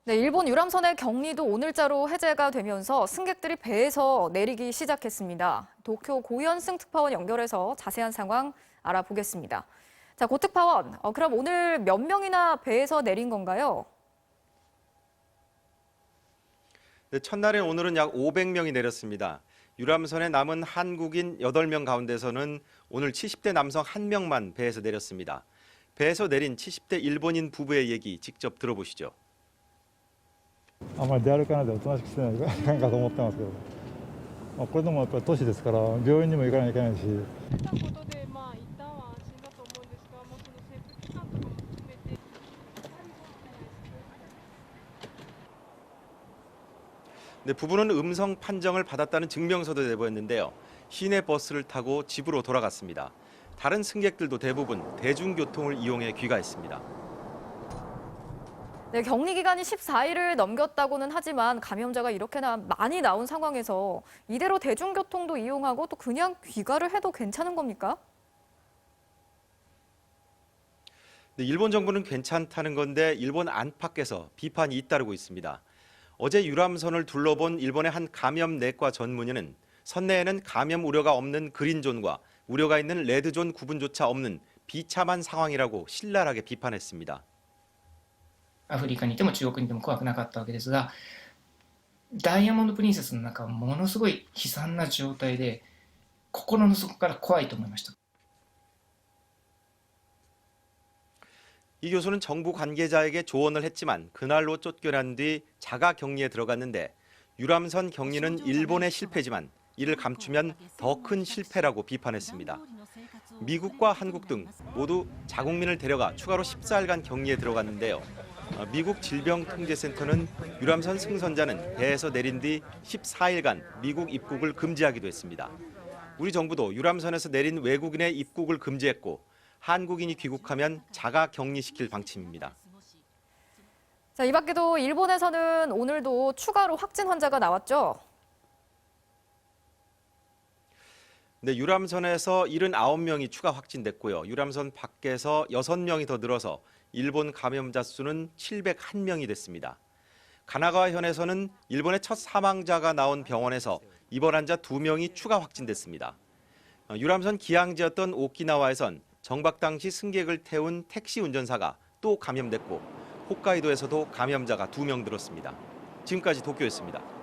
네, 일본 유람선의 격리도 오늘자로 해제가 되면서 승객들이 배에서 내리기 시작했습니다. 도쿄 고현승 특파원 연결해서 자세한 상황 알아보겠습니다. 자, 고 특파원, 그럼 오늘 몇 명이나 배에서 내린 건가요? 네, 첫날인 오늘은 약 500명이 내렸습니다. 유람선에 남은 한국인 8명 가운데서는 오늘 70대 남성 1명만 배에서 내렸습니다. 배에서 내린 70대 일본인 부부의 얘기 직접 들어보시죠. あまり出歩かないでおとなしくしてないかんかと思ってますけど、これでもやっぱり都市ですから病院にも行かなきゃいけないし。出たことで、一旦は安心だと思うんですが、もうその潜伏期間とかも含めて。 네, 부부는 음성 판정을 받았다는 증명서도 내보였는데요. 시내 버스를 타고 집으로 돌아갔습니다. 다른 승객들도 대부분 대중교통을 이용해 귀가했습니다. 네, 격리 기간이 14일을 넘겼다고는 하지만 감염자가 이렇게나 많이 나온 상황에서 이대로 대중교통도 이용하고 또 그냥 귀가를 해도 괜찮은 겁니까? 네, 일본 정부는 괜찮다는 건데 일본 안팎에서 비판이 잇따르고 있습니다. 어제 유람선을 둘러본 일본의 한 감염내과 전문의는 선내에는 감염 우려가 없는 그린존과 우려가 있는 레드존 구분조차 없는 비참한 상황이라고 신랄하게 비판했습니다. アフリカにいても中国にいても怖くなかったわけですが、ダイヤモンド・プリンセスの中はものすごい悲惨な状態で、心の底から怖いと思いました。 이 교수는 정부 관계자에게 조언을 했지만 그날로 쫓겨난 뒤 자가 격리에 들어갔는데 유람선 격리는 일본의 실패지만 이를 감추면 더 큰 실패라고 비판했습니다. 미국과 한국 등 모두 자국민을 데려가 추가로 14일간 격리에 들어갔는데요. 미국 질병통제센터는 유람선 승선자는 배에서 내린 뒤 14일간 미국 입국을 금지하기도 했습니다. 우리 정부도 유람선에서 내린 외국인의 입국을 금지했고 한국인이 귀국하면 자가 격리시킬 방침입니다. 자, 이 밖에도 일본에서는 오늘도 추가로 확진 환자가 나왔죠? 네, 유람선에서 79명이 추가 확진됐고요. 유람선 밖에서 6명이 더 늘어서 일본 감염자 수는 701명이 됐습니다. 가나가와현에서는 일본의 첫 사망자가 나온 병원에서 입원 환자 2명이 추가 확진됐습니다. 유람선 기항지였던 오키나와에선 정박 당시 승객을 태운 택시 운전사가 또 감염됐고 홋카이도에서도 감염자가 2명 늘었습니다. 지금까지 도쿄였습니다.